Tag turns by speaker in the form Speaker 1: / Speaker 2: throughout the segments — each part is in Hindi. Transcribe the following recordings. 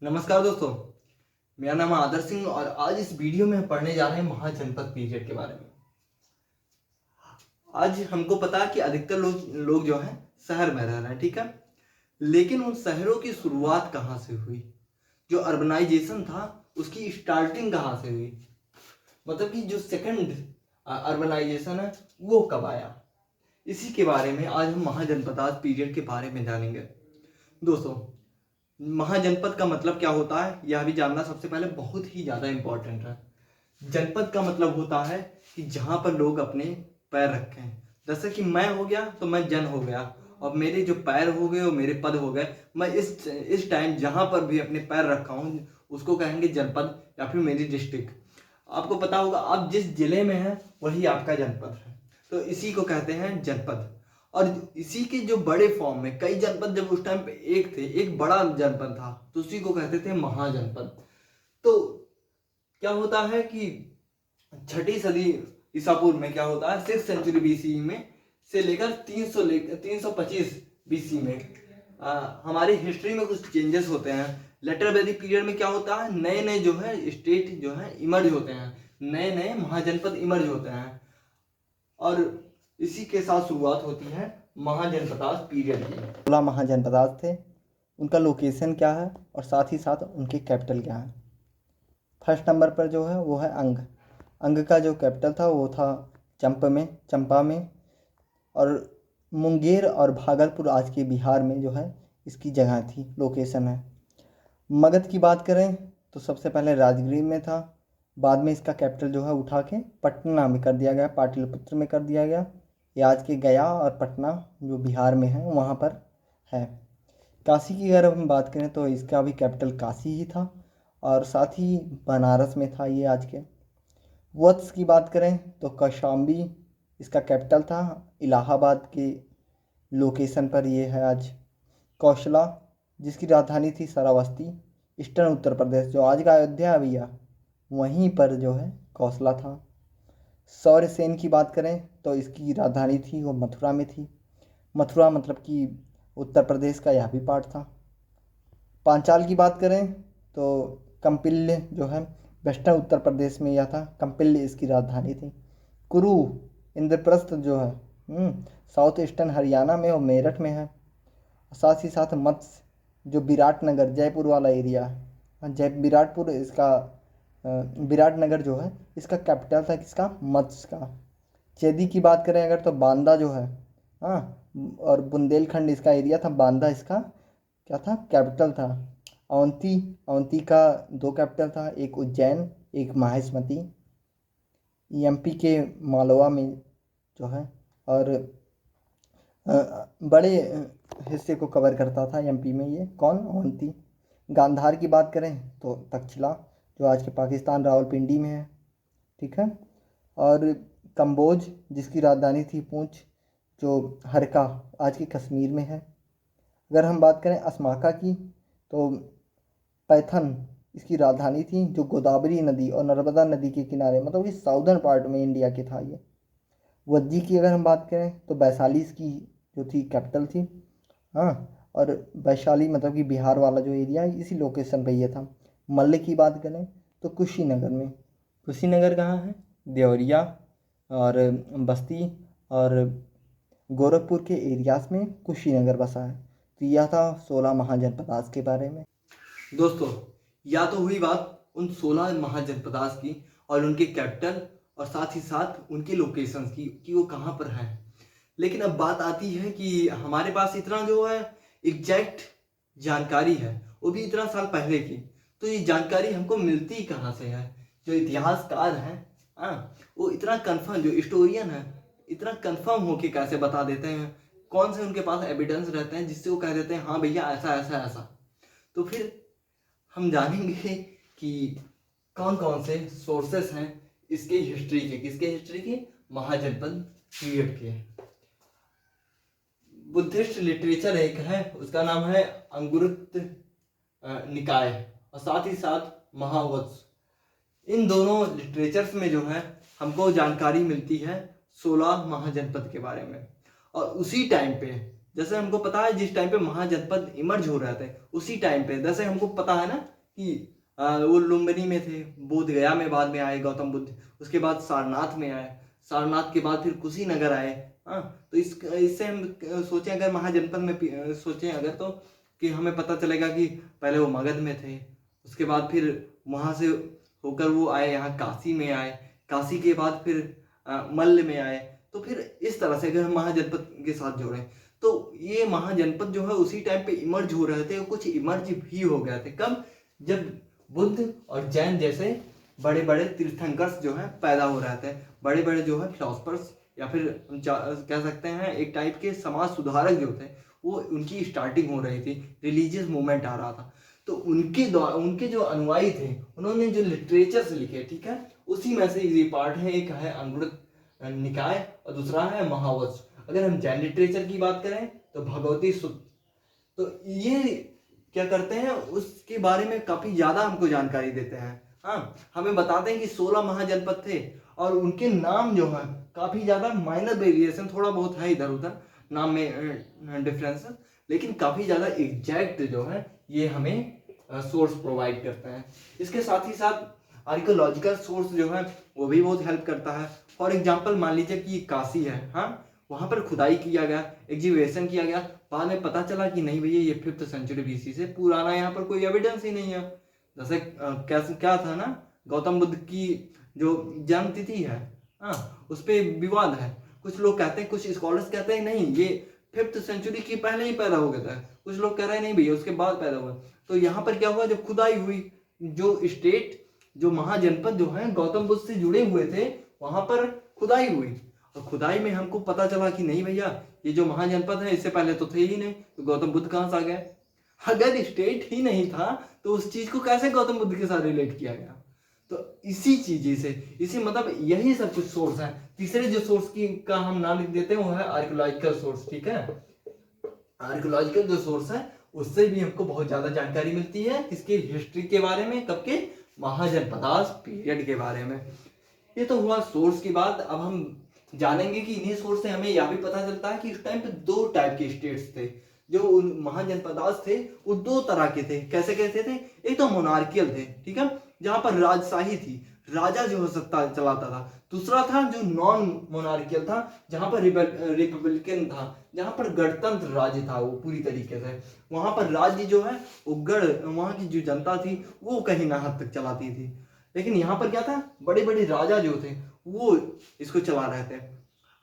Speaker 1: नमस्कार दोस्तों, मेरा नाम है आदर सिंह और आज इस वीडियो में हम पढ़ने जा रहे हैं महाजनपद पीरियड के बारे में। आज हमको पता है कि अधिकतर लोग जो हैं शहर में रह रहे हैं, ठीक है। लेकिन उन शहरों की शुरुआत कहाँ से हुई? जो अर्बनाइजेशन था उसकी स्टार्टिंग कहाँ से हुई? मतलब कि जो सेकंड अर्बनाइजेशन है वो कब आया? इसी के बारे में आज हम महाजनपदात पीरियड के बारे में जानेंगे। दोस्तों, महाजनपद का मतलब क्या होता है यह भी जानना सबसे पहले बहुत ही ज़्यादा इम्पोर्टेंट है। जनपद का मतलब होता है कि जहाँ पर लोग अपने पैर रखें। जैसे कि मैं हो गया तो मैं जन हो गया, और मेरे जो पैर हो गए वो मेरे पद हो गए। मैं इस टाइम जहाँ पर भी अपने पैर रखा हूँ उसको कहेंगे जनपद या फिर मेरी डिस्ट्रिक्ट। आपको पता होगा आप जिस जिले में हैं वही आपका जनपद है, तो इसी को कहते हैं जनपद। और इसी के जो बड़े फॉर्म में कई जनपद जब उस टाइम पे एक बड़ा जनपद था तो उसी को कहते थे महाजनपद। तो क्या होता है कि छठी सदी ईसा पूर्व में क्या होता है, 6th सेंचुरी बीसी में से लेकर 325 बीसी में हमारी हिस्ट्री में कुछ चेंजेस होते हैं। लेटर वैदिक पीरियड में क्या होता है, नए नए जो है स्टेट जो है इमर्ज होते हैं, नए नए महाजनपद इमर्ज होते हैं। और इसी के साथ शुरुआत होती है महाजनपदास पीरियड की।
Speaker 2: 16 महाजनपदास थे, उनका लोकेशन क्या है और साथ ही साथ उनकी कैपिटल क्या है। फर्स्ट नंबर पर जो है वो है अंग। अंग का जो कैपिटल था वो था चंपा में। और मुंगेर और भागलपुर आज के बिहार में जो है इसकी जगह थी, लोकेशन है। मगध की बात करें तो सबसे पहले राजगीर में था, बाद में इसका कैपिटल जो है उठा के पटना में कर दिया गया, पाटलिपुत्र में कर दिया गया। ये आज के गया और पटना जो बिहार में है वहाँ पर है। काशी की अगर हम बात करें तो इसका भी कैपिटल काशी ही था, और साथ ही बनारस में था ये आज के। वत्स की बात करें तो कौशाम्बी इसका कैपिटल था, इलाहाबाद के लोकेशन पर ये है आज। कौशला जिसकी राजधानी थी श्रावस्ती, ईस्टर्न उत्तर प्रदेश जो आज का अयोध्या है भैया, वहीं पर जो है कौशला था। सौरसेन की बात करें तो इसकी राजधानी थी वो मथुरा में थी। मथुरा मतलब कि उत्तर प्रदेश का यह भी पार्ट था। पांचाल की बात करें तो कंपिल्य जो है वेस्टर्न उत्तर प्रदेश में यह था, कंपिल्य इसकी राजधानी थी। कुरु इंद्रप्रस्थ जो है साउथ ईस्टर्न हरियाणा में और मेरठ में है। साथ ही साथ मत्स्य जो विराटनगर जयपुर वाला एरिया है, विराटपुर इसका विराटनगर जो है इसका कैपिटल था किसका, मत्स्य का। चेदी की बात करें अगर तो बांदा जो है, हाँ, और बुंदेलखंड इसका एरिया था, बांदा इसका क्या था, कैपिटल था। अवंती अवंती का 2 कैपिटल था, एक उज्जैन एक माहिष्मती, एमपी के मालवा में जो है। और बड़े हिस्से को कवर करता था एमपी में ये कौन, अवंती। गांधार की बात करें तो तक्षशिला जो आज के पाकिस्तान रावलपिंडी में है, ठीक है। और कंबोज जिसकी राजधानी थी पूंछ, जो हरका आज के कश्मीर में है। अगर हम बात करें अस्माका की तो पैथन इसकी राजधानी थी, जो गोदावरी नदी और नर्मदा नदी के किनारे, मतलब कि साउदर्न पार्ट में इंडिया के था ये। वज्जी की अगर हम बात करें तो वैशाली इसकी जो थी कैपिटल थी, हाँ। और वैशाली मतलब कि बिहार वाला जो एरिया है इसी लोकेशन पे ये था। मल्ल की बात करें तो कुशीनगर में, कुशीनगर कहाँ है, देवरिया और बस्ती और गोरखपुर के एरियाज में कुशीनगर बसा है। तो यह था 16 महाजनपदास के बारे में।
Speaker 1: दोस्तों, या तो हुई बात उन 16 महाजनपदास की और उनके कैपिटल और साथ ही साथ उनके लोकेशंस की कि वो कहाँ पर हैं। लेकिन अब बात आती है कि हमारे पास इतना जो है एग्जैक्ट जानकारी है, वो भी इतना साल पहले की, तो ये जानकारी हमको मिलती कहाँ से है? जो इतिहासकार हैं, हाँ, वो इतना कन्फर्म, जो हिस्टोरियन है इतना कन्फर्म होके कैसे बता देते हैं? कौन से उनके पास एविडेंस रहते हैं जिससे वो कह देते हैं हाँ भैया ऐसा ऐसा ऐसा? तो फिर हम जानेंगे कि कौन कौन से सोर्सेस हैं इसके हिस्ट्री के, किसके हिस्ट्री के, महाजनपद पीरियड के। बुद्धिस्ट लिटरेचर एक है, उसका नाम है अंगुरुत निकाय, और साथ ही साथ महावत्स। इन दोनों लिटरेचर्स में जो है हमको जानकारी मिलती है 16 महाजनपद के बारे में। और उसी टाइम पे जैसे हमको पता है जिस टाइम पे महाजनपद इमर्ज हो रहे थे उसी टाइम पे, जैसे हमको पता है ना कि वो लुम्बिनी में थे, बोध गया में बाद में आए गौतम बुद्ध, उसके बाद सारनाथ में आए, सारनाथ के बाद फिर कुशीनगर आए। हाँ, तो इससे हम सोचें अगर महाजनपद में सोचें अगर, तो कि हमें पता चलेगा कि पहले वो मगध में थे, उसके बाद फिर वहाँ से होकर वो आए यहाँ काशी में आए, काशी के बाद फिर मल्ल में आए। तो फिर इस तरह से अगर हम महाजनपद के साथ जोड़ें तो ये महाजनपद जो है उसी टाइम पे इमर्ज हो रहे थे, कुछ इमर्ज भी हो गए थे। कब? जब बुद्ध और जैन जैसे बड़े बड़े तीर्थंकर्स जो है पैदा हो रहे थे, बड़े बड़े जो है फिलोसफर्स, या फिर हम कह सकते हैं एक टाइप के समाज सुधारक जो थे, वो उनकी स्टार्टिंग हो रही थी, रिलीजियस मूवमेंट आ रहा था। तो उनके जो अनुयायी थे उन्होंने जो लिटरेचर्स लिखे, ठीक है, उसी में से ये पार्ट है, एक है अंगुरक निकाय और दूसरा है महावत्स। अगर हम जैन लिटरेचर की बात करें तो भगवती सुत्त, तो ये क्या करते हैं उसके बारे में काफी ज्यादा हमको जानकारी देते हैं। हाँ, हमें बताते हैं कि 16 महाजनपद थे और उनके नाम जो है काफी ज्यादा माइनर वेरिएशन थोड़ा बहुत है इधर उधर नाम में डिफरेंस, लेकिन काफी ज्यादा एग्जैक्ट जो है ये हमें सोर्स प्रोवाइड करते हैं। इसके साथ ही साथ आर्कियोलॉजिकल सोर्स जो है वो भी बहुत हेल्प करता है। फॉर एग्जाम्पल मान लीजिए कि काशी है, हाँ, वहां पर खुदाई किया गया, एग्जीवेशन किया गया, बाद में पता चला कि नहीं भैया ये 5th सेंचुरी BC से पुराना, यहाँ पर कोई एविडेंस ही नहीं है। जैसे क्या था ना, गौतम बुद्ध की जो जन्म तिथि है, हाँ, उस पर विवाद है। कुछ लोग कहते हैं, कुछ स्कॉलर्स कहते हैं नहीं ये 5th सेंचुरी की पहले ही पैदा हो गया था, कुछ लोग कह रहे हैं नहीं भैया उसके बाद पैदा हुआ। तो यहाँ पर क्या हुआ, जब खुदाई हुई, जो स्टेट जो महाजनपद जो है गौतम बुद्ध से जुड़े हुए थे वहां पर खुदाई हुई, और खुदाई में हमको पता चला कि नहीं भैया ये जो महाजनपद है इससे पहले तो थे ही नहीं, तो गौतम बुद्ध कहाँ से आ गए? अगर स्टेट ही नहीं था तो उस चीज को कैसे गौतम बुद्ध के साथ रिलेट किया गया? तो इसी चीज से, इसी मतलब यही सब कुछ सोर्स है। तीसरे जो सोर्स की का हम नाम लिख देते हैं वो है आर्कियोलॉजिकल सोर्स, ठीक है। आर्कियोलॉजिकल जो सोर्स है उससे भी हमको बहुत ज्यादा जानकारी मिलती है, किसकी? हिस्ट्री के बारे में, कब के? महाजनपदास पीरियड के बारे में। ये तो हुआ सोर्स की बात। अब हम जानेंगे कि इन्हीं सोर्स से हमें यह भी पता चलता है कि उस टाइम पे 2 टाइप के स्टेट्स थे। जो महाजनपदास थे वो 2 तरह के थे। कैसे कैसे थे? एक तो मोनार्कियल थे, ठीक है, जहां पर राजशाही थी, राजा जो है सत्ता चलाता था। दूसरा था जो नॉन मोनार्कियल था, जहां पर रिपब्लिकन था, जहां पर गणतंत्र राज्य था वो पूरी तरीके से। वहां पर राज्य जो है वो वहां की जो जनता थी वो कहीं ना हद तक चलाती थी। लेकिन यहाँ पर क्या था, बड़े बड़े राजा जो थे वो इसको चला रहे थे।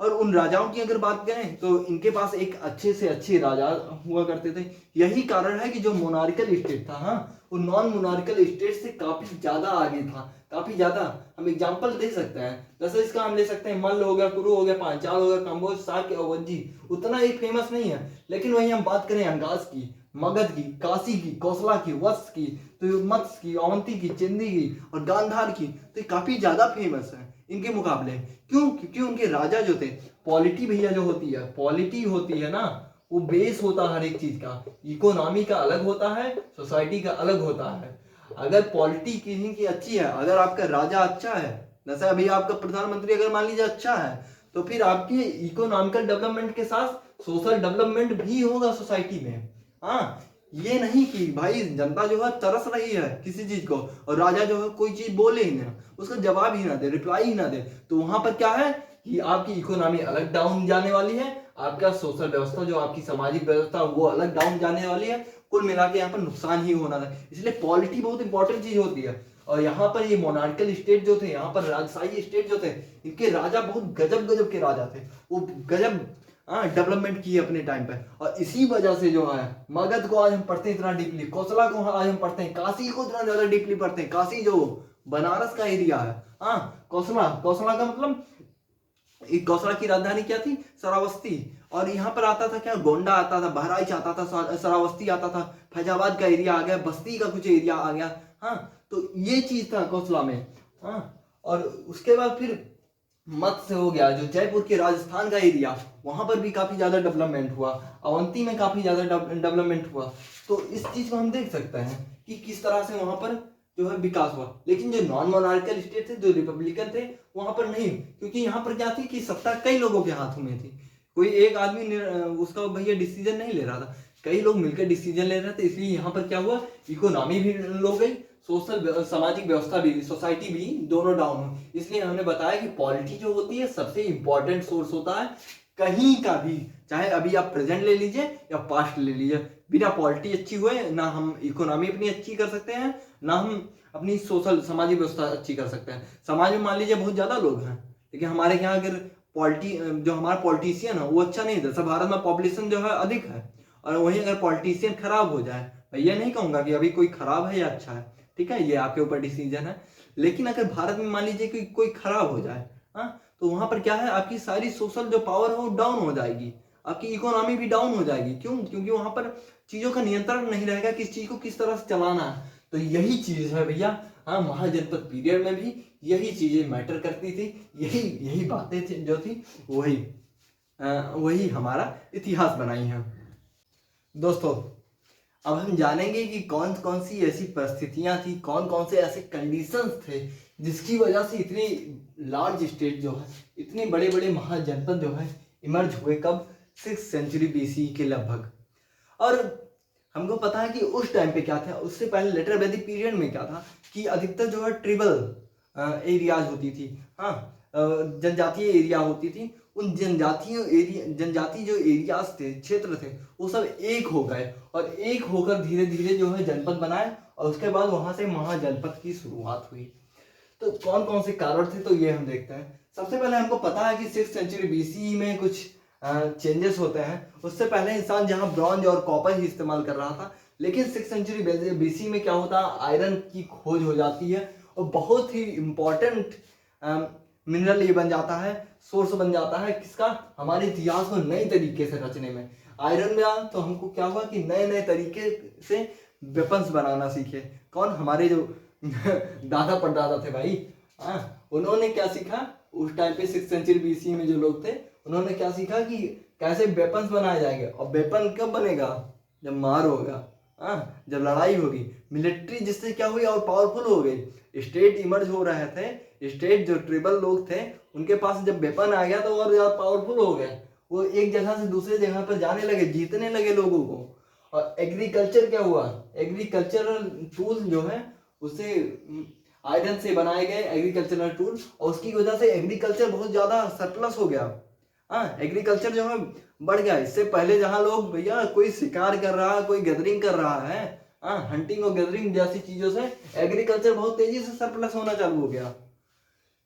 Speaker 1: और उन राजाओं की अगर बात करें तो इनके पास एक अच्छे से अच्छे राजा हुआ करते थे। यही कारण है कि जो मोनार्कल स्टेट था, हाँ, वो नॉन मोनार्कल स्टेट से काफी ज्यादा आगे था, काफी ज्यादा। हम एग्जांपल दे सकते हैं, जैसे इसका हम ले सकते हैं मल्ल हो गया, कुरु हो गया, पांचाल हो गया, कंबोज, साक्य, अवधी, उतना ही फेमस नहीं है। लेकिन वही हम बात करें अंगास की, मगध की, काशी की, कौशला की, वत्स की, तो मत्स्य की, अवंती की, चिंदी की और गांधार की, तो ये काफी ज्यादा फेमस है इनके मुकाबले। क्यों? क्योंकि उनके राजा जो थे, पॉलिटी भैया जो होती है, पॉलिटी होती है ना, वो बेस होता है हर एक चीज का। इकोनॉमी का अलग होता है, सोसाइटी का अलग होता है। अगर पॉलिटी किसी की अच्छी है, अगर आपका राजा अच्छा है, जैसे अभी आपका प्रधानमंत्री अगर मान लीजिए अच्छा है, तो फिर आपके इकोनॉमिकल डेवलपमेंट के साथ सोशल डेवलपमेंट भी होगा सोसाइटी में। हाँ, ये नहीं कि भाई जनता जो है तरस रही है किसी चीज को और राजा जो है कोई चीज बोले ही ना, उसका जवाब ही ना दे, रिप्लाई ही ना दे, तो वहां पर क्या है कि आपकी इकोनॉमी अलग डाउन जाने वाली है, आपका सोशल व्यवस्था जो आपकी सामाजिक व्यवस्था वो अलग डाउन जाने वाली है। कुल मिला के यहाँ पर नुकसान ही होना है। इसलिए पॉलिटी बहुत इंपॉर्टेंट चीज होती है। और यहाँ पर ये मोनार्कल स्टेट जो थे, यहाँ पर राजशाही स्टेट जो थे, इनके राजा बहुत गजब गजब के राजा थे, वो गजब डेवलपमेंट की अपने टाइम पे। और इसी वजह से जो है मगध को आज हम पढ़ते हैं इतना डीपली, कौशला को आज हम पढ़ते हैं, काशी को इतना ज्यादा डीपली पढ़ते हैं। काशी जो बनारस का एरिया है, कौशला का मतलब कौशला की राजधानी क्या थी? श्रावस्ती। और यहाँ पर आता था क्या? गोंडा आता था, बहराइच आता था, श्रावस्ती आता था, फैजाबाद का एरिया आ गया, बस्ती का कुछ एरिया आ गया। हाँ, तो ये चीज था कौशला में। हाँ, और उसके बाद फिर मत्स्य हो गया, जो जयपुर के राजस्थान का एरिया, वहां पर भी काफी ज्यादा डेवलपमेंट हुआ। अवंती में काफी ज्यादा डेवलपमेंट हुआ। तो इस चीज को हम देख सकते हैं कि किस तरह से वहां पर जो है विकास हुआ। लेकिन जो नॉन मोनार्कल स्टेट थे, जो रिपब्लिकन थे, वहां पर नहीं, क्योंकि यहाँ पर क्या थी कि सत्ता कई लोगों के हाथों में थी। कोई एक आदमी उसका भैया डिसीजन नहीं ले रहा था, कई लोग मिलकर डिसीजन ले रहे थे। इसलिए यहाँ पर क्या हुआ, इकोनॉमी भी लो गई, सोशल सामाजिक व्यवस्था भी, सोसाइटी भी, दोनों डाउन हुई। इसलिए हमने बताया कि पॉलिटी जो होती है सबसे इंपॉर्टेंट सोर्स होता है कहीं का भी, चाहे अभी आप प्रेजेंट ले लीजिए या पास्ट ले लीजिए, बिना पॉलिटी अच्छी हुए ना हम इकोनॉमी अपनी अच्छी कर सकते हैं, ना हम अपनी सोशल सामाजिक व्यवस्था अच्छी कर सकते हैं। समाज में मान लीजिए बहुत ज्यादा लोग हैं, लेकिन हमारे यहाँ अगर पॉलिटी जो हमारा पॉलिटिशियन है वो अच्छा नहीं है, जैसे भारत में पॉपुलेशन जो है अधिक है, और वहीं अगर पॉलिटिशियन खराब हो जाए, मैं ये नहीं कहूंगा कि अभी कोई खराब है या अच्छा है, ठीक है, ये आपके ऊपर डिसीजन है, लेकिन अगर भारत में मान लीजिए कि कोई खराब हो जाए, हाँ, तो वहां पर क्या है, आपकी सारी सोशल जो पावर है वो डाउन हो जाएगी, आपकी इकोनॉमी भी डाउन हो जाएगी। क्यों? क्योंकि वहां पर चीजों का नियंत्रण नहीं रहेगा, किस चीज को किस तरह से चलाना है। तो यही चीज है भैया, हाँ, महाजनपद पीरियड में भी यही चीजें मैटर करती थी, यही यही बातें थी जो थी वही हमारा इतिहास बनाई है। दोस्तों, अब हम जानेंगे कि कौन कौन सी ऐसी परिस्थितियां थी, कौन कौन से ऐसे कंडीशंस थे जिसकी वजह से इतनी लार्ज स्टेट जो है, इतने बड़े बड़े महाजनपद जो है इमर्ज हुए, कब, 6th सेंचुरी BC के लगभग। और हमको पता है कि उस टाइम पे क्या था, उससे पहले लेटर वैदिक पीरियड में क्या था कि अधिकतर जो है ट्रिबल एरियाज होती थी, हाँ, जनजातीय एरिया होती थी। उन जनजाति जो एरियाज थे, क्षेत्र थे, वो सब एक हो गए और एक होकर धीरे धीरे जो है जनपद बनाए, और उसके बाद वहां से महाजनपद की शुरुआत हुई। तो कौन कौन से कारण थे, तो ये हम देखते हैं। सबसे पहले हमको पता है कि 6th सेंचुरी BC में कुछ चेंजेस होते हैं। उससे पहले इंसान जहां ब्रॉन्ज और कॉपर ही इस्तेमाल कर रहा था, लेकिन 6th सेंचुरी BC में क्या होता है, आयरन की खोज हो जाती है, और बहुत ही इंपॉर्टेंट मिनरल ये बन जाता है, सोर्स बन जाता है किसका, हमारे इतिहास को नए तरीके से रचने में। आयरन में तो हमको क्या हुआ कि नए नए तरीके से वेपन्स बनाना सीखे। कौन, हमारे जो दादा परदादा थे भाई, उन्होंने क्या सीखा उस टाइम पे 6th सेंचुरी BC में जो लोग थे, उन्होंने क्या सीखा कि कैसे वेपन्स बनाए जाएंगे। और वेपन कब बनेगा, जब मार होगा, जब लड़ाई होगी, मिलिट्री जिससे क्या हुई और पावरफुल हो गई। स्टेट इमर्ज हो रहे थे, स्टेट जो ट्रिबल लोग थे उनके पास जब वेपन आ गया तो और ज्यादा पावरफुल हो गए, वो एक जगह से दूसरे जगह पर जाने लगे, जीतने लगे लोगों को। और एग्रीकल्चर क्या हुआ, एग्रीकल्चरल टूल जो है उससे आयरन से बनाए गए एग्रीकल्चरल टूल, और उसकी वजह से एग्रीकल्चर बहुत ज्यादा सरप्लस हो गया। एग्रीकल्चर जो है बढ़ गया। इससे पहले जहां लोग भैया कोई शिकार कर रहा है, कोई गैदरिंग कर रहा है, हंटिंग और गैदरिंग जैसी चीजों से एग्रीकल्चर बहुत तेजी से सरप्लस होना चालू हो गया।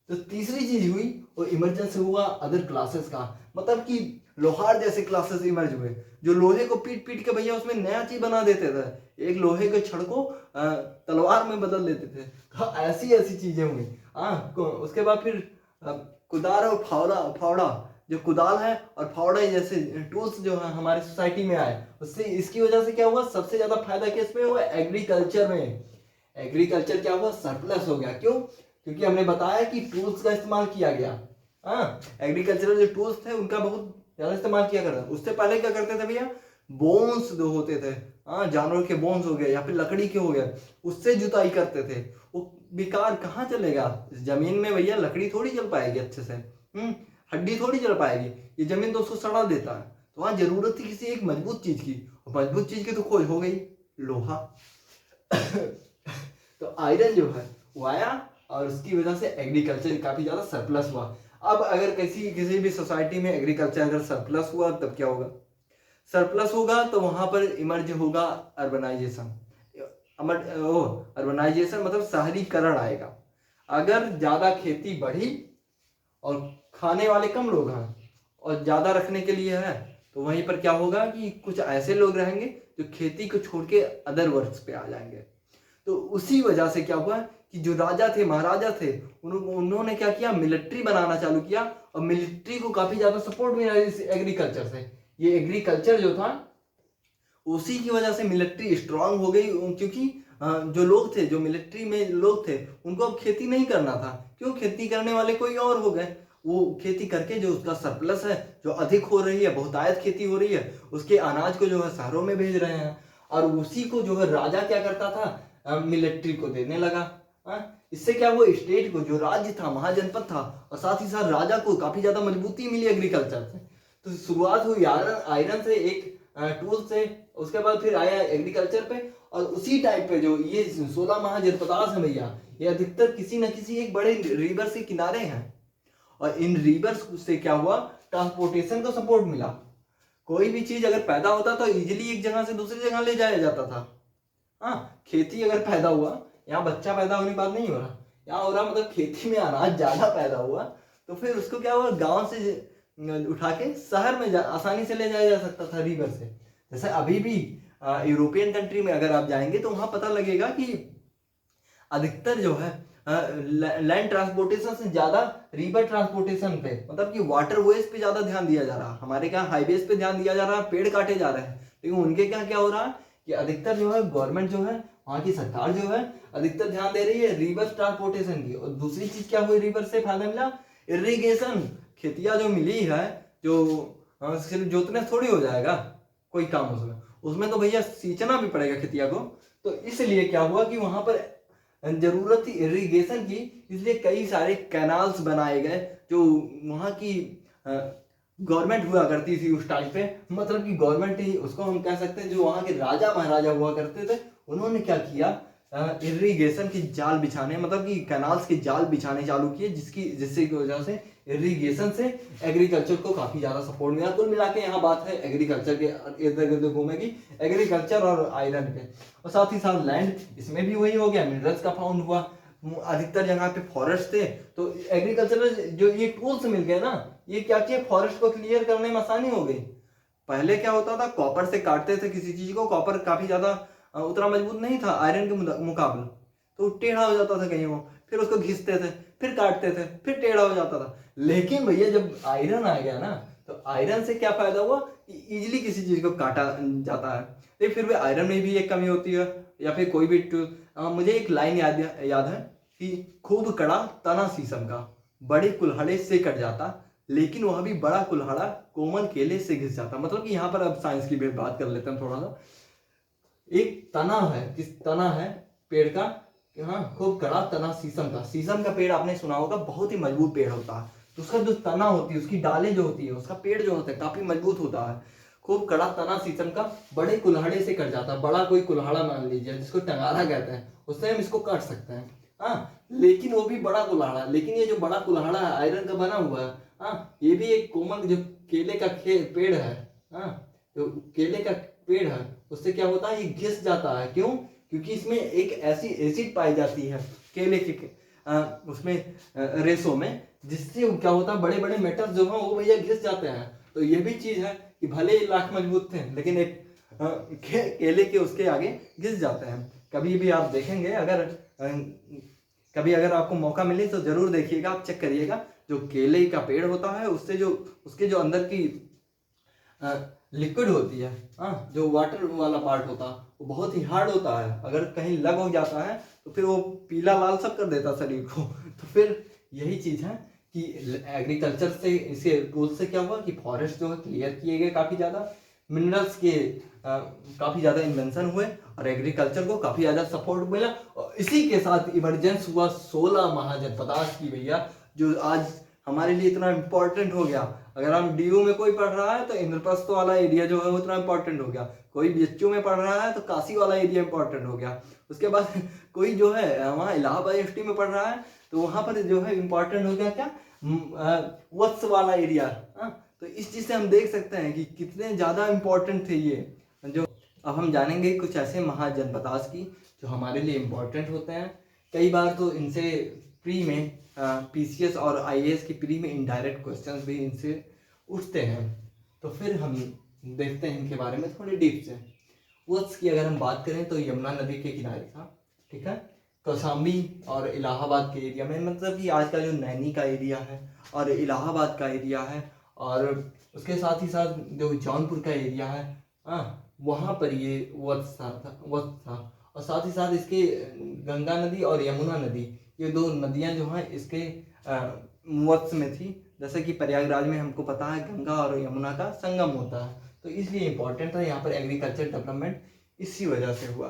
Speaker 1: तो तीसरी चीज हुई वो इमरजेंसी हुआ अदर क्लासेस का, मतलब कि लोहार जैसे क्लासेस इमर्ज हुए, जो लोहे को पीट पीट के भैया उसमें नया चीज बना देते थे, एक लोहे के छड़ को तलवार में बदल देते थे। तो ऐसी ऐसी चीजें हुई। उसके बाद फिर कुदार और फावड़ा, जो कुदाल है और फावड़ा जैसे टूल्स जो है हमारे सोसाइटी में आए, उससे इसकी वजह से क्या हुआ, सबसे ज्यादा फायदा किस में हुआ, एग्रीकल्चर में। एग्रीकल्चर क्या हुआ, सरप्लस हो गया। क्यों? क्योंकि हमने बताया कि टूल्स का इस्तेमाल किया गया। एग्रीकल्चरल जो टूल्स थे उनका बहुत ज्यादा इस्तेमाल किया करता। उससे पहले क्या करते थे भैया, बोन्स जो होते थे, जानवर के बोन्स हो गए या फिर लकड़ी के हो गए, उससे जुताई करते थे। वो बेकार कहाँ चलेगा, इस जमीन में भैया लकड़ी थोड़ी चल पाएगी अच्छे से, हड्डी थोड़ी चल पाएगी, ये जमीन तो उसको सड़ा देता है। तो वहां जरूरत थी किसी एक मजबूत चीज की, और मजबूत चीज की तो खोज हो गई, लोहा। तो आयरन जो है वो आया और उसकी वजह से एग्रीकल्चर काफी ज्यादा सरप्लस हुआ। अब अगर किसी भी सोसाइटी में एग्रीकल्चर अगर सरप्लस हुआ तब क्या होगा, सरप्लस होगा तो वहां पर इमर्ज होगा अर्बनाइजेशन। अर्बनाइजेशन मतलब शहरीकरण आएगा। अगर ज्यादा खेती बढ़ी और खाने वाले कम लोग हैं और ज्यादा रखने के लिए है, तो वहीं पर क्या होगा कि कुछ ऐसे लोग रहेंगे जो खेती को छोड़ के अदर वर्क्स पे आ जाएंगे। तो उसी वजह से क्या हुआ कि जो राजा थे, महाराजा थे, उन्होंने क्या किया, मिलिट्री बनाना चालू किया, और मिलिट्री को काफी ज्यादा सपोर्ट मिला इस एग्रीकल्चर से। ये एग्रीकल्चर जो था उसी की वजह से मिलिट्री स्ट्रांग हो गई, क्योंकि जो लोग थे, जो मिलिट्री में लोग थे, उनको अब खेती नहीं करना था। क्यों? खेती करने वाले कोई और हो गए। वो खेती करके जो उसका सरप्लस है, जो अधिक हो रही है, बहुतायत खेती हो रही है, उसके अनाज को जो है शहरों में भेज रहे हैं, और उसी को जो है राजा क्या करता था, मिलिट्री को देने लगा। इससे क्या हुआ, स्टेट को, जो राज्य था, महाजनपद था, और साथ ही साथ राजा को काफी ज्यादा मजबूती मिली एग्रीकल्चर से। तो शुरुआत हुई आयरन से, एक टूल से, उसके बाद फिर आया एग्रीकल्चर पे, और उसी टाइप पे जो ये 16 महाजनपदास है भैया, ये अधिकतर किसी न किसी एक बड़े रिवर के किनारे हैं। और इन रिवर्स से क्या हुआ, ट्रांसपोर्टेशन को सपोर्ट मिला। कोई भी चीज अगर पैदा होता तो इजीली एक जगह से दूसरी जगह ले जाया जाता था। हाँ, खेती अगर पैदा हुआ, यहाँ बच्चा पैदा होने की बात नहीं हो रहा, यहाँ हो रहा मतलब खेती में अनाज ज्यादा पैदा हुआ, तो फिर उसको क्या हुआ, गांव से उठा के शहर में आसानी से ले जाया जा सकता था रिवर से। जैसे अभी भी यूरोपियन कंट्री में अगर आप जाएंगे तो वहां पता लगेगा कि अधिकतर जो है लैंड ट्रांसपोर्टेशन से ज्यादा रिवर ट्रांसपोर्टेशन पे, मतलब कि वाटरवेज पे ज्यादा ध्यान दिया जा रहा है। हमारे क्या हाईवेज पे ध्यान दिया जा रहा है, पेड़ काटे जा रहे हैं, लेकिन उनके क्या क्या हो रहा है कि अधिकतर जो है गवर्नमेंट जो है, वहाँ की सरकार जो है, अधिकतर ध्यान दे रही है रिवर ट्रांसपोर्टेशन की। और दूसरी चीज क्या हुई, रिवर से फायदा मिला, इरिगेशन, खेतियां जो मिली है, जो सिर्फ जोतने थोड़ी हो जाएगा कोई काम उसमें तो भैया सींचना भी पड़ेगा खेतिया को। तो इसलिए क्या हुआ कि वहां पर जरूरत थी इरिगेशन की, इसलिए कई सारे कैनाल्स बनाए गए। जो वहाँ की गवर्नमेंट हुआ करती थी उस टाइम पे, मतलब कि गवर्नमेंट ही उसको हम कह सकते हैं, जो वहाँ के राजा महाराजा हुआ करते थे, उन्होंने क्या किया, इरिगेशन की जाल बिछाने, मतलब कि कैनाल्स के जाल बिछाने चालू किए, जिससे की वजह से इरिगेशन से एग्रीकल्चर को काफी ज्यादा सपोर्ट मिला। कुल मिला के यहाँ बात है एग्रीकल्चर के इर्द गिर्द घूमेगी, एग्रीकल्चर और आयरन पे, और साथ ही साथ लैंड, इसमें भी वही हो गया, मिनरल्स का फाउंड हुआ। अधिकतर जगह पे फॉरेस्ट थे, तो एग्रीकल्चर जो ये टूल्स मिल गए ना, ये क्या किया, फॉरेस्ट को क्लियर करने में आसानी हो गई। पहले क्या होता था, कॉपर से काटते थे किसी चीज को, कॉपर काफी ज्यादा उतना मजबूत नहीं था आयरन के मुकाबले, तो टेढ़ा हो जाता था कहीं वो, फिर उसको घिसते थे, फिर काटते थे, फिर टेढ़ा हो जाता था। लेकिन भैया जब आयरन आ गया ना, तो आयरन से क्या फायदा हुआ कि इजीली किसी चीज को काटा जाता है। लेकिन फिर भी आयरन में भी एक कमी होती है, या फिर कोई भी मुझे एक लाइन याद है कि खूब कड़ा तना शीशम का, बड़े कुल्हाड़े से कट जाता, लेकिन वह भी बड़ा कुल्हाड़ा कोमल केले से घिस जाता। मतलब कि यहाँ पर अब साइंस की भी बात कर लेते हैं थोड़ा सा। एक तना है, किस तना है पेड़ का, हाँ, खूब कड़ा तना शीशम का। शीशम का पेड़ आपने सुना होगा, बहुत ही मजबूत पेड़ होता है, तो उसका जो तना होती है, उसकी डालें जो होती है, उसका पेड़ जो होता है काफी मजबूत होता है। खूब कड़ा तना शीशम का, बड़े कुल्हाड़े से कट जाता है। बड़ा कोई कुल्हाड़ा मान लीजिए, जिसको टंगारा कहते हैं, उससे हम इसको काट सकते हैं। हाँ, लेकिन वो भी बड़ा कुल्हाड़ा। लेकिन ये जो बड़ा कुल्हाड़ा है, आयरन का बना हुआ है, हाँ, ये भी एक कोमल जो केले का पेड़ है, हाँ, तो केले का पेड़ है, उससे क्या होता है, ये घिस जाता है। क्यों? क्योंकि इसमें एक ऐसी एसिड पाई जाती है केले के उसमें रेशो में, जिससे क्या होता है, बड़े बड़े मेटल्स जो हैं वो भैया घिस जाते हैं। तो ये भी चीज है कि भले ही लाख मजबूत थे, लेकिन एक केले के उसके आगे घिस जाते हैं। कभी भी आप देखेंगे, कभी अगर आपको मौका मिले तो जरूर देखिएगा, आप चेक करिएगा, जो केले का पेड़ होता है, उससे जो उसके जो अंदर की लिक्विड होती है, हाँ, जो वाटर वाला पार्ट होता है, वो बहुत ही हार्ड होता है। अगर कहीं लग हो जाता है तो फिर वो पीला लाल सब कर देता शरीर को। तो फिर यही चीज है कि एग्रीकल्चर से, इसे टूल से क्या हुआ कि फॉरेस्ट जो है क्लियर किए गए, काफी ज्यादा मिनरल्स के काफी ज्यादा इन्वेंशन हुए, और एग्रीकल्चर को काफी ज्यादा सपोर्ट मिला। और इसी के साथ इमरजेंस हुआ 16 महाजनपदास की भैया, जो आज हमारे लिए इतना इंपॉर्टेंट हो गया। अगर हम डीयू में कोई पढ़ रहा है तो इंद्रप्रस्थ वाला एरिया जो है वो इतना इंपॉर्टेंट हो गया, कोई बीएचयू में पढ़ रहा है तो काशी वाला एरिया इंपॉर्टेंट हो गया, उसके बाद कोई जो है वहाँ इलाहाबाद यूनिवर्सिटी में पढ़ रहा है तो वहाँ पर जो है इंपॉर्टेंट हो गया क्या, वत्स वाला एरिया। तो इस चीज से हम देख सकते हैं कि कितने ज्यादा इंपॉर्टेंट थे ये। जो अब हम जानेंगे कुछ ऐसे महाजनपदास की जो हमारे लिए इंपॉर्टेंट होते हैं। कई बार तो इनसे प्री में पीसीएस और आईएएस की प्री में इनडायरेक्ट क्वेश्चंस भी इनसे उठते हैं। तो फिर हम देखते हैं इनके बारे में थोड़ी डीप से। वत्स की अगर हम बात करें तो यमुना नदी के किनारे था, ठीक है, कौशाम्बी और इलाहाबाद के एरिया में, मतलब कि आज का जो नैनी का एरिया है और इलाहाबाद का एरिया है, और उसके साथ ही साथ जो जौनपुर का एरिया है, वहाँ पर ये वत्स था। और साथ ही साथ इसके गंगा नदी और यमुना नदी, ये दो नदियां जो हैं इसके वत्स में थी। जैसे कि प्रयागराज में हमको पता है गंगा और यमुना का संगम होता है, तो इसलिए इम्पोर्टेंट था। यहाँ पर एग्रीकल्चर डेवलपमेंट इसी वजह से हुआ।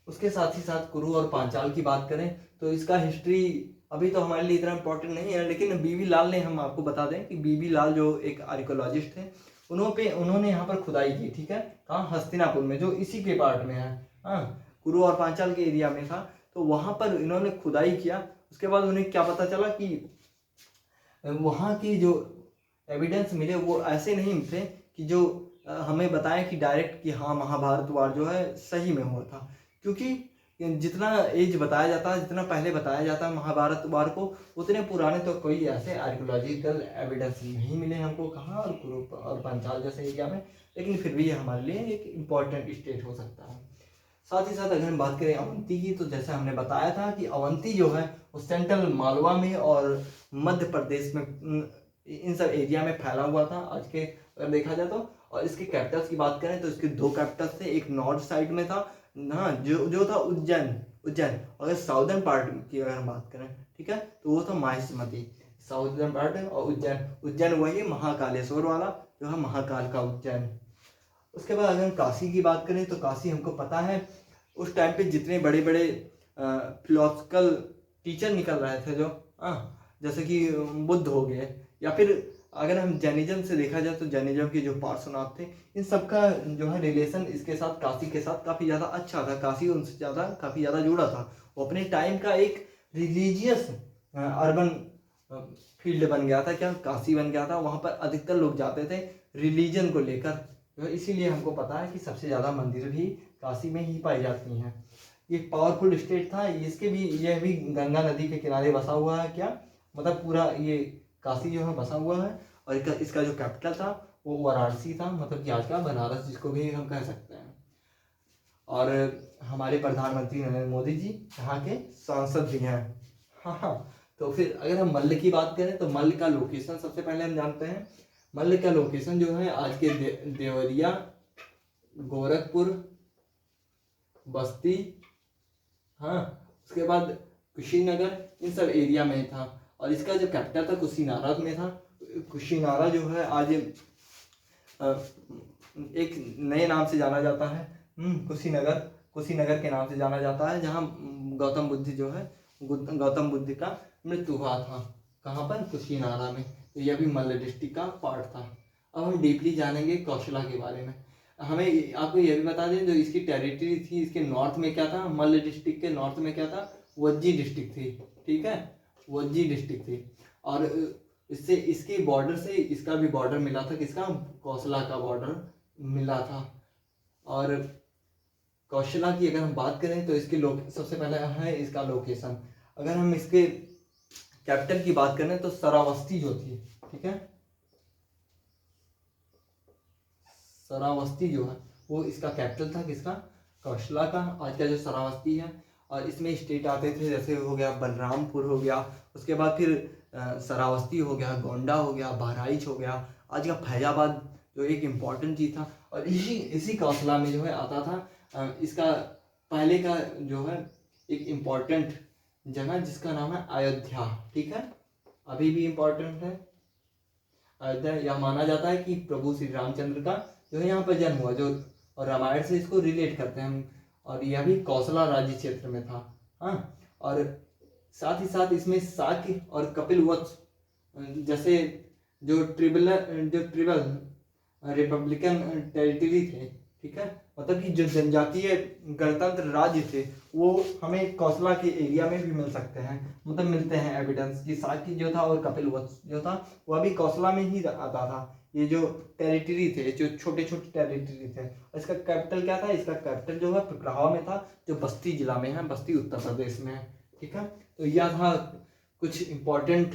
Speaker 1: उसके साथ ही साथ कुरु और पांचाल की बात करें तो इसका हिस्ट्री अभी तो हमारे लिए इतना इम्पोर्टेंट नहीं है, लेकिन बीबी लाल ने, हम आपको बता दें कि बीबी लाल जो एक आर्कियोलॉजिस्ट थे, उन्होंने यहाँ पर खुदाई की, ठीक है, कहाँ, हस्तिनापुर में, जो इसी के पार्ट में है, हाँ, कुरु और पांचाल के एरिया में था। तो वहाँ पर इन्होंने खुदाई किया। उसके बाद उन्हें क्या पता चला कि वहाँ की जो एविडेंस मिले वो ऐसे नहीं थे कि जो हमें बताएं कि डायरेक्ट कि हाँ महाभारत वार जो है सही में हुआ था, क्योंकि जितना एज बताया जाता है, जितना पहले बताया जाता है महाभारत वार को, उतने पुराने तो कोई ऐसे आर्कियोलॉजिकल एविडेंस नहीं मिले हमको कहाँ, और कुरु और पांचाल जैसे एरिया में। लेकिन फिर भी ये हमारे लिए एक इम्पॉर्टेंट स्टेट हो सकता है। साथ ही साथ अगर हम बात करें अवंती की, तो जैसे हमने बताया था कि अवंती जो है वो सेंट्रल मालवा में और मध्य प्रदेश में, इन सब एरिया में फैला हुआ था आज के अगर देखा जाए तो। और इसके कैपिटल्स की बात करें तो इसके दो कैपिटल्स थे, एक नॉर्थ साइड में था ना, जो था उज्जैन। अगर साउदर्न पार्ट की अगर हम बात करें, ठीक है, तो वो था माहिष्मती, साउदर्न पार्ट है। और उज्जैन वही महाकालेश्वर वाला जो है, महाकाल का उज्जैन। उसके बाद अगर हम काशी की बात करें तो काशी हमको पता है उस टाइम पे जितने बड़े बड़े फिलोसफिकल टीचर निकल रहे थे, जो जैसे कि बुद्ध हो गए, या फिर अगर हम जैनिज्म से देखा जाए तो जैनिज्म के जो पार्श्वनाथ थे, इन सबका जो है रिलेशन इसके साथ, काशी के साथ काफ़ी ज़्यादा अच्छा था। काशी उनसे काफ़ी ज़्यादा जुड़ा था। वो अपने टाइम का एक रिलीजियस अर्बन फील्ड बन गया था, क्या, काशी बन गया था। वहाँ पर अधिकतर लोग जाते थे रिलीजन को लेकर, इसीलिए हमको पता है कि सबसे ज़्यादा मंदिर भी काशी में ही पाई जाती हैं। ये पावरफुल स्टेट था। यह भी गंगा नदी के किनारे बसा हुआ है, क्या मतलब पूरा ये काशी जो है बसा हुआ है। और इसका जो कैपिटल था वो वाराणसी था, मतलब कि आज का बनारस जिसको भी हम कह सकते हैं। और हमारे प्रधानमंत्री नरेंद्र मोदी जी यहाँ के सांसद भी हैं। हाँ, तो फिर अगर हम मल्ल की बात करें तो मल्ल का लोकेशन सबसे पहले हम जानते हैं। मल्ल का लोकेशन जो है आज के देवरिया, गोरखपुर, बस्ती, हाँ, उसके बाद कुशीनगर, इन सब एरिया में था। और इसका जो कैपिटल था कुशीनारा में था। कुशीनारा जो है आज एक नए नाम से जाना जाता है, कुशीनगर के नाम से जाना जाता है, जहाँ गौतम बुद्ध का मृत्यु हुआ था। कहाँ पर, कुशीनारा में। तो यह भी मल्ल डिस्ट्रिक्ट का पार्ट था। अब हम डीपली जानेंगे कौशला के बारे में। हमें आपको यह भी बता दें जो इसकी टेरिटरी थी, इसके नॉर्थ में क्या था, मल्ल डिस्ट्रिक्ट के नॉर्थ में क्या था, वज्जी डिस्ट्रिक्ट थी, ठीक है, वज्जी डिस्ट्रिक्ट थी। और इससे इसके बॉर्डर से इसका भी बॉर्डर मिला था, किसका, कौशला का बॉर्डर मिला था। और कौशला की अगर हम बात करें तो इसके सबसे पहले है इसका लोकेशन। अगर हम इसके कैपिटल की बात करें तो श्रावस्ती जो थी, ठीक है, श्रावस्ती जो है वो इसका कैपिटल था, किसका, कौशला का, आज का जो श्रावस्ती है। और इसमें स्टेट आते थे, जैसे हो गया बलरामपुर हो गया, उसके बाद फिर श्रावस्ती हो गया, गोंडा हो गया, बहराइच हो गया, आज का फैजाबाद जो एक इम्पॉर्टेंट चीज़ था। और इसी कौशला में जो है आता था इसका पहले का जो है एक इम्पॉर्टेंट जगह जिसका नाम है अयोध्या, ठीक है, अभी भी इम्पॉर्टेंट है अयोध्या। यह माना जाता है कि प्रभु श्री रामचंद्र का जो है यहाँ पर जन्म हुआ, जो और रामायण से इसको रिलेट करते हैं हम। और यह भी कौशला राज्य क्षेत्र में था, हाँ। और साथ ही साथ इसमें शाक्य और कपिल वत्स जैसे जो ट्रिबल रिपब्लिकन टेरिटरी थे, ठीक है, मतलब कि जो जनजातीय गणतंत्र राज्य थे वो हमें कौशला के एरिया में भी मिल सकते हैं, मतलब मिलते हैं एविडेंस कि शाक्य जो था और कपिल वत्स जो था वह भी कौशला में ही आता था। ये जो टेरिटरी थे, जो छोटे छोटे टेरिटरी थे। इसका कैपिटल क्या था, इसका कैपिटल जो है पिपरावा में था, जो बस्ती जिला में है, बस्ती उत्तर प्रदेश में है, ठीक है। तो यह था कुछ इम्पोर्टेंट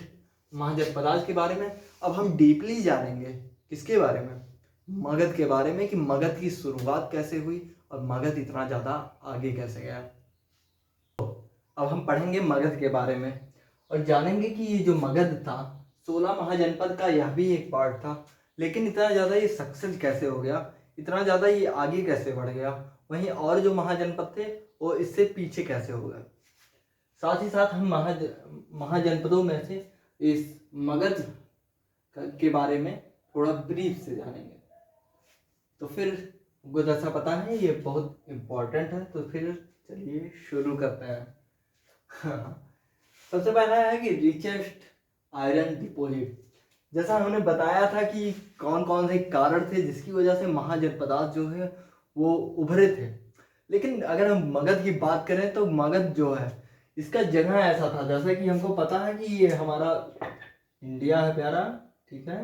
Speaker 1: महाजनपद के बारे में। अब हम डीपली जानेंगे किसके बारे में, मगध के बारे में, कि मगध की शुरुआत कैसे हुई और मगध इतना ज़्यादा आगे कैसे गया। अब हम पढ़ेंगे मगध के बारे में और जानेंगे कि ये जो मगध था 16 महाजनपद का यह भी एक पार्ट था, लेकिन इतना ज़्यादा ये सक्सेस कैसे हो गया, इतना ज़्यादा ये आगे कैसे बढ़ गया, वहीं और जो महाजनपद थे वो इससे पीछे कैसे हो गए। साथ ही साथ हम महाजनपदों में से इस मगध के बारे में थोड़ा ब्रीफ से जानेंगे। तो फिर जैसा पता है ये बहुत इम्पोर्टेंट है, तो फिर चलिए शुरू करते हैं। सबसे पहला है कि रिचेस्ट आयरन डिपॉजिट। जैसा हमने बताया था कि कौन कौन से कारण थे जिसकी वजह से महाजनपदार्थ जो है वो उभरे थे। लेकिन अगर हम मगध की बात करें तो मगध जो है इसका जगह ऐसा था, जैसे कि हमको पता है कि ये हमारा इंडिया है प्यारा, ठीक है,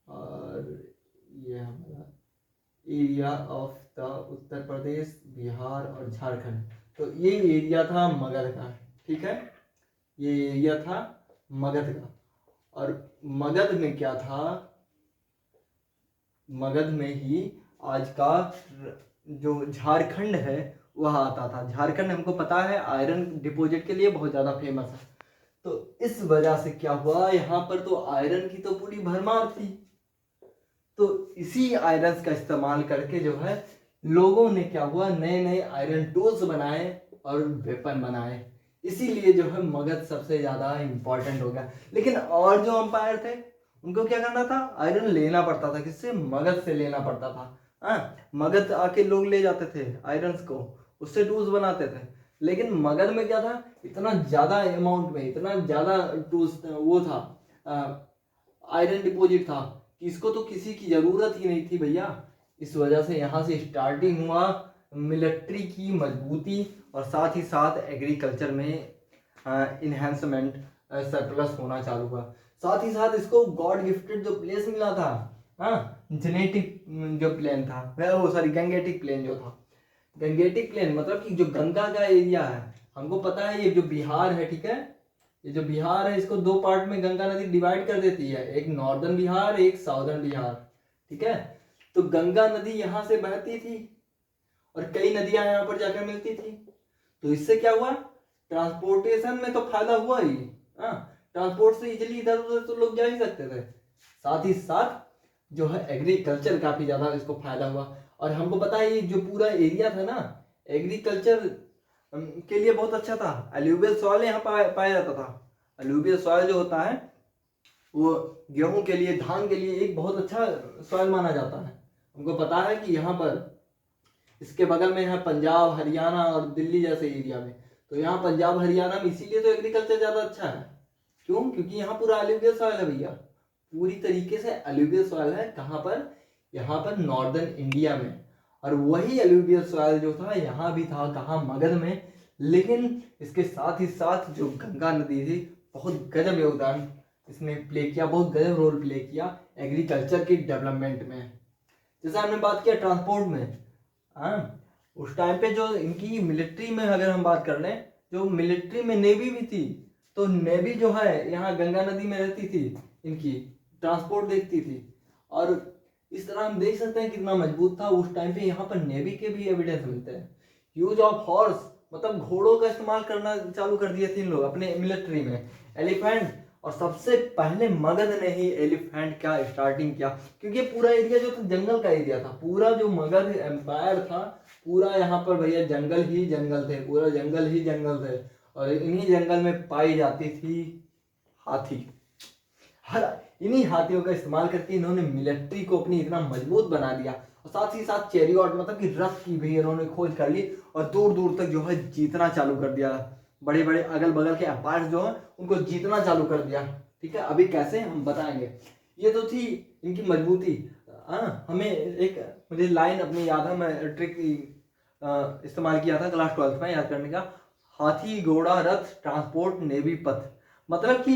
Speaker 1: और ये हमारा area of the Uttar Pradesh, Bihar और झारखंड। तो ये एरिया था मगध का, ठीक है, ये एरिया था मगध का। और मगध में क्या था, मगध में ही आज का जो झारखंड है वह आता था। झारखंड हमको पता है आयरन डिपॉजिट के लिए बहुत ज़्यादा फेमस है। तो इस वजह से क्या हुआ, यहाँ पर तो आयरन की तो पूरी भरमार थी। तो इसी आयरन का इस्तेमाल करके जो है लोगों ने क्या हुआ, नए नए आयरन टूल्स बनाए और वेपन बनाए। इसीलिए जो है मगध सबसे ज़्यादा इम्पोर्टेंट हो गया। लेकिन और जो अंपायर थे उनको क्या करना था, आयरन लेना पड़ता था। किससे? मगध से लेना पड़ता था। हाँ, मगध आके लोग ले जाते थे आयरन्स को, उससे टूल्स बनाते थे। लेकिन मगध में क्या था, इतना ज़्यादा अमाउंट में, इतना ज़्यादा टूल्स वो था, आयरन डिपॉजिट था कि इसको तो किसी की ज़रूरत ही नहीं थी भैया। इस वजह से यहाँ से स्टार्टिंग हुआ मिलिट्री की मजबूती और साथ ही साथ एग्रीकल्चर में इन्हेंसमेंट, सरप्लस होना चालू हुआ। साथ ही साथ इसको गॉड गिफ्टेड जो प्लेस मिला था, हाँ, जेनेटिक जो प्लेन था वो सॉरी गंगेटिक प्लेन जो था। गंगेटिक प्लेन मतलब कि जो गंगा का एरिया है, हमको पता है ये जो बिहार है, ठीक है, ये जो बिहार है इसको दो पार्ट में गंगा नदी डिवाइड कर देती है, एक नॉर्दर्न बिहार, एक साउदर्न बिहार, ठीक है। तो गंगा नदी यहाँ से बहती थी और कई नदियां यहाँ पर जाकर मिलती थी। तो इससे क्या हुआ, ट्रांसपोर्टेशन में तो फायदा हुआ ही, हाँ, ट्रांसपोर्ट से इजिली इधर उधर तो लोग जा ही सकते थे। साथ ही साथ जो है एग्रीकल्चर काफी ज्यादा इसको फायदा हुआ। और हमको पता है ये जो पूरा एरिया था ना, एग्रीकल्चर के लिए बहुत अच्छा था। अलूवियल सॉइल यहाँ पाया जाता था। अलूवियल सॉइल जो होता है वो गेहूं के लिए, धान के लिए एक बहुत अच्छा सॉइल माना जाता है। हमको पता है कि यहाँ पर इसके बगल में है पंजाब, हरियाणा और दिल्ली जैसे एरिया में। तो यहाँ पंजाब हरियाणा में इसीलिए तो एग्रीकल्चर ज़्यादा अच्छा है। क्यों? क्योंकि यहाँ पूरा अलूवियल सॉइल है भैया, पूरी तरीके से अलूवियल सॉइल है। कहाँ पर? यहाँ पर नॉर्दर्न इंडिया में। और वही अलूवियल सॉइल जो था यहाँ भी था, कहाँ? मगध में। लेकिन इसके साथ ही साथ जो गंगा नदी थी, बहुत गजब योगदान इसने प्ले किया, बहुत गजब रोल प्ले किया एग्रीकल्चर की डेवलपमेंट में। जैसे हमने बात किया ट्रांसपोर्ट में, हाँ, उस टाइम पे जो इनकी मिलिट्री में अगर हम बात कर लें, जो मिलिट्री में नेवी भी थी, तो नेवी जो है यहाँ गंगा नदी में रहती थी, इनकी ट्रांसपोर्ट देखती थी। और इस तरह हम देख सकते हैं कितना मजबूत था उस टाइम पे। यहाँ पर नेवी के भी एविडेंस मिलते हैं। यूज ऑफ हॉर्स, मतलब घोड़ों का इस्तेमाल करना चालू कर दिए थे इन लोग अपने मिलिट्री में। एलिफेंट, और सबसे पहले मगध ने ही एलिफेंट का स्टार्टिंग किया, क्योंकि पूरा एरिया जो था जंगल का एरिया था। पूरा जो मगध एम्पायर था, पूरा यहाँ पर भैया जंगल ही जंगल थे, पूरा जंगल ही जंगल थे। और इन्हीं जंगल में पाई जाती थी हाथी। हर इन्हीं हाथियों का इस्तेमाल करके इन्होंने मिलिट्री को अपनी इतना मजबूत बना दिया। और साथ ही साथ चैरियट, मतलब कि रथ की भी इन्होंने खोज कर ली और दूर दूर तक जो है जीतना चालू कर दिया। बड़े बड़े अगल बगल के एम्पायर जो है उनको जीतना चालू कर दिया, ठीक है। अभी कैसे हम बताएंगे। ये तो थी इनकी मजबूती। हाँ, हमें एक मुझे लाइन अपनी याद है, मैं ट्रिक इस्तेमाल किया था क्लास 12 में याद करने का। हाथी, घोड़ा, रथ, ट्रांसपोर्ट, नेवी, पथ। मतलब कि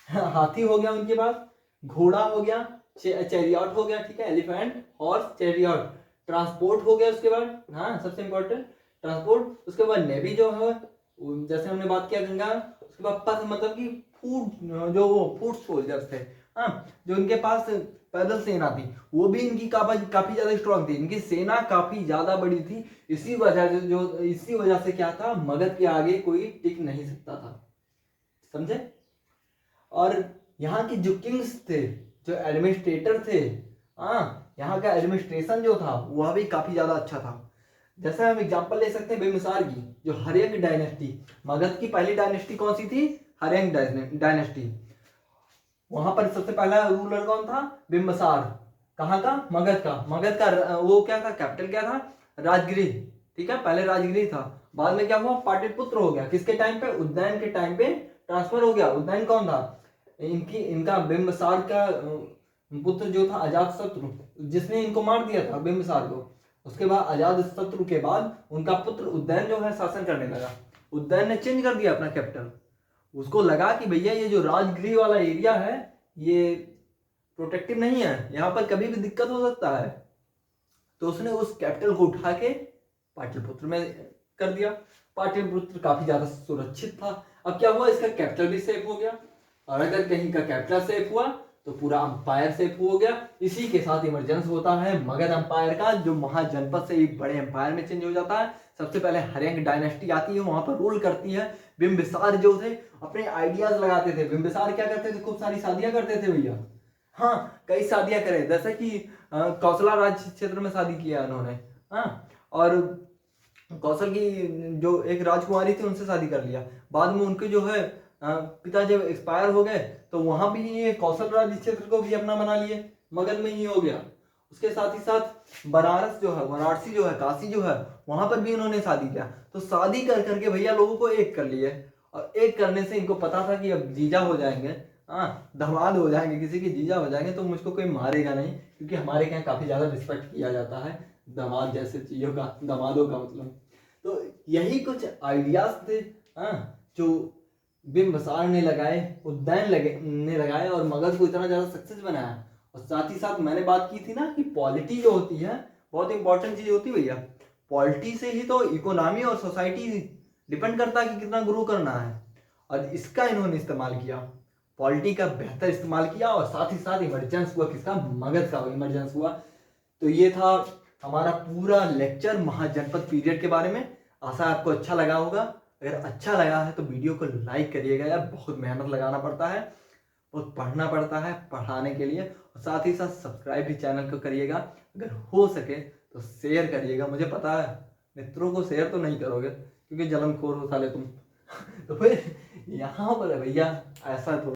Speaker 1: हाथी हो गया उनके पास, घोड़ा हो गया, चैरियट हो गया, ठीक है, एलिफेंट, हॉर्स, चैरियट, ट्रांसपोर्ट हो गया उसके बाद, हाँ, सबसे इंपॉर्टेंट ट्रांसपोर्ट। उसके बाद नेवी जो है, जैसे हमने बात किया गंगा। उसके बाद पथ, मतलब कि फूट, जो वो फूट सोल्जर्स थे, हाँ, जो इनके पास पैदल सेना थी, वो भी इनकी काफी ज्यादा स्ट्रांग थी। इनकी सेना काफी ज्यादा बड़ी थी। इसी वजह से क्या था, मगध के आगे कोई टिक नहीं सकता था, समझे। और यहाँ की जो किंग्स थे, जो एडमिनिस्ट्रेटर थे, हाँ, यहाँ का एडमिनिस्ट्रेशन जो था वह भी काफी ज्यादा अच्छा था। जैसे हम एग्जांपल ले सकते हैं बिम्बिसार की, जो हर्यंक डायनेस्टी। मगध की पहली डायनेस्टी कौन सी थी? हर्यंक डायनेस्टी। वहां पर सबसे पहला रूलर कौन था? बिम्बिसार। कहाँ का? मगध का। मगध का वो क्या था, कैपिटल क्या था? राजगृह, ठीक है, पहले राजगृह था, बाद में क्या हुआ, पाटलिपुत्र हो गया। किसके टाइम पे, उदयन के टाइम पे ट्रांसफर हो गया। उदयन कौन था, इनका बिंबिसार का पुत्र जो था अजातशत्रु, जिसने इनको मार दिया था बिंबिसार को। उसके बाद अजातशत्रु के बाद उनका पुत्र उदयन जो है शासन करने लगा। उदयन ने चेंज कर दिया अपना कैपिटल। उसको लगा कि भैया ये जो राजगृह वाला एरिया है ये प्रोटेक्टिव नहीं है, यहाँ पर कभी भी दिक्कत हो सकता है। तो उसने उस कैपिटल को उठा के पाटलिपुत्र में कर दिया। पाटलिपुत्र काफी ज्यादा सुरक्षित था। अब क्या हुआ, इसका कैपिटल भी सेफ हो गया, और अगर कहीं का कैपिटल सेफ हुआ तो पूरा अंपायर सेफ हो गया। इसी के साथ इमरजेंस होता है मगध अंपायर का, जो महाजनपद से एक बड़े अंपायर में चेंज हो जाता है। सबसे पहले हर्यंक डायनेस्टी आती है, वहां पर रूल करती है। बिंबिसार जो थे अपने आइडियाज लगाते थे। बिंबिसार क्या करते थे, खूब सारी शादियां करते थे भैया। हाँ, कई शादियां करे, जैसे कि कौशला राज्य क्षेत्र में शादी किया उन्होंने। हाँ, और कौशल की जो एक राजकुमारी थी उनसे शादी कर लिया। बाद में उनके जो है पिता जब एक्सपायर हो गए तो वहां भी ये कौशल राज्य क्षेत्र को भी अपना बना लिए, मगध में ही हो गया। उसके साथ ही साथ बनारस जो है, वाराणसी जो है, काशी जो है, वहां पर भी इन्होंने शादी किया। तो शादी कर करके भैया लोगों को एक कर लिए, और एक करने से इनको पता था कि अब जीजा हो जाएंगे, हाँ दामाद हो जाएंगे, किसी के जीजा हो जाएंगे तो मुझको कोई मारेगा नहीं, क्योंकि हमारे यहाँ काफी ज्यादा रिस्पेक्ट किया जाता है दामाद जैसे चीजों का, दामादों का मतलब। तो यही कुछ आइडियाज थे जो बिंबिसार ने लगाए, उदयन ने लगाए, और मगध को इतना ज्यादा सक्सेस बनाया। और साथ ही साथ मैंने बात की थी ना कि पॉलिटी जो होती है बहुत इंपॉर्टेंट चीज होती है भैया। पॉलिटी से ही तो इकोनॉमी और सोसाइटी डिपेंड करता है कि कितना ग्रो करना है, और इसका इन्होंने इस्तेमाल किया, पॉलिटी का बेहतर इस्तेमाल किया। और साथ ही साथ इमरजेंस हुआ, किसका, मगध का इमरजेंस हुआ। तो ये था हमारा पूरा लेक्चर महाजनपद पीरियड के बारे में। आशा आपको अच्छा लगा होगा। अगर अच्छा लगा है तो वीडियो को लाइक करिएगा यार, बहुत मेहनत लगाना पड़ता है, बहुत पढ़ना पड़ता है पढ़ाने के लिए। और साथ ही साथ सब्सक्राइब भी चैनल को करिएगा, अगर हो सके तो शेयर करिएगा। मुझे पता है मित्रों को शेयर तो नहीं करोगे क्योंकि जलनखोर हो साले तुम तो फिर यहाँ पर है भैया, ऐसा तो